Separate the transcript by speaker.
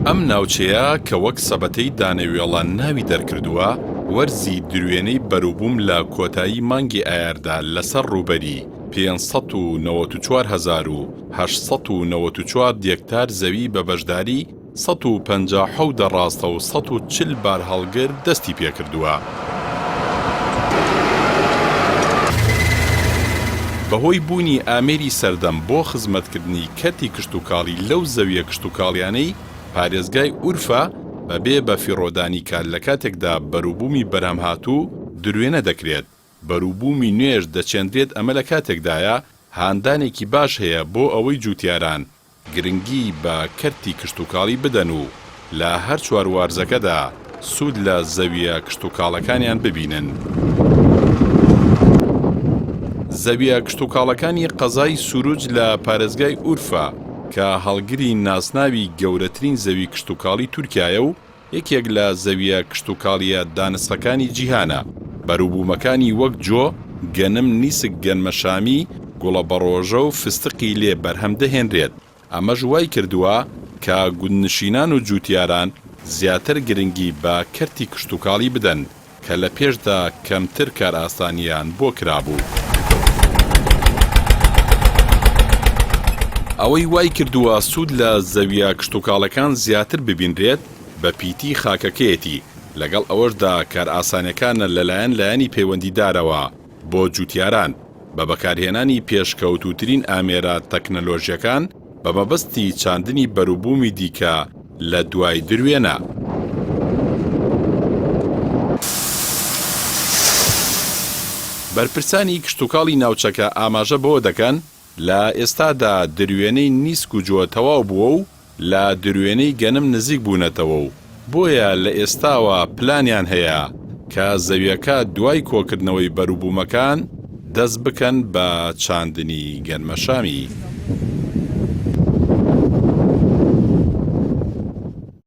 Speaker 1: ئەم ناوچەیە کە وەک سەبەتەی دانەوێڵان ناوی دەرکردووە، وەرزی دروێنەی بەرووبووم لە کۆتایی مانگی ئایاردا لەسەر ڕووبەری 594,894 هێکتار زەوی بە بەشداری 157 دەڕاستە و 140 بار هەڵگر دەستی پێکردووە. بەهۆی بوونی ئامێری سەردەم بۆ خزمەتکردنی کەرتی کشتوکاڵی لەو زەویە کشتوکاڵیانەی، پارێزگای ئورفە بەبێ بە فیڕۆدانی کات لە کاتێکدا بەرووبوومی بەرهەمهاتوو دروێنە دەکرێت. بەرووبوومی نوێژ دەچێندرێت ئەمە لە کاتێکدایە هاندانێکی باش هەیە بۆ ئەوەی جوتیاران گرنگی بە کەرتی کشتوکاڵی بدەن و لە هەر چوارواrzەکەدا سوود لە زەویە کشتوکاڵەکانیان ببینن. زەویە کشتوکاڵەکانی قەزای سوروج لە پارێزگای ئورفە کە هەڵگری ناسناوی گەورەترین زەوی کشتوکاڵی تورکایە و یەکێک لە زەویە کشتوکاڵیە دانسەکانی جیهانە. بەرووبوومەکانی وەک جۆ، گەنم، نیسک گەنمەشامی، گوڵە بەڕۆژە و فستقی لێ بەرهەم دەهێنرێت. ئەمەش وای کردووە کە گوندنشینان و جوتیاران زیاتر گرنگی بە کەرتی کشتوکاڵی بدەن کە لە پێشدا کەمتر کار ئاسانیان بۆ کرابوو. ئەوەی وای کردووە سوود لە زەویە کشتوکاڵەکان زیاتر ببینرێت بە پیتی خاکەکەیەتی، لەگەڵ ئەوەشدا کار ئاسانەکانە لەلایەنی پەیوەندیدارەوە بۆ جوتیاران بە بەکارهێنانی پێشکەوتووترین ئامێرە تەکنەلۆژیەکان بە مەبەستی چاندنی بەرووبوومی دیکە لە دوای دروێنە. بەرپرسانی کشتوکاڵی ناوچەکە ئاماژە بۆ دەکەن لە ئێستادا دروێنەی نیسک و جۆ تەواو بووە و لە دروێنەی گەنم نزیک بوونەتەوە و بۆیە لە ئێستاوە پلانیان هەیە کە زەویەکە دوای کۆکردنەوەی بەرووبوومەکان دەست بکەن بە چاندنی گەنمەشامی.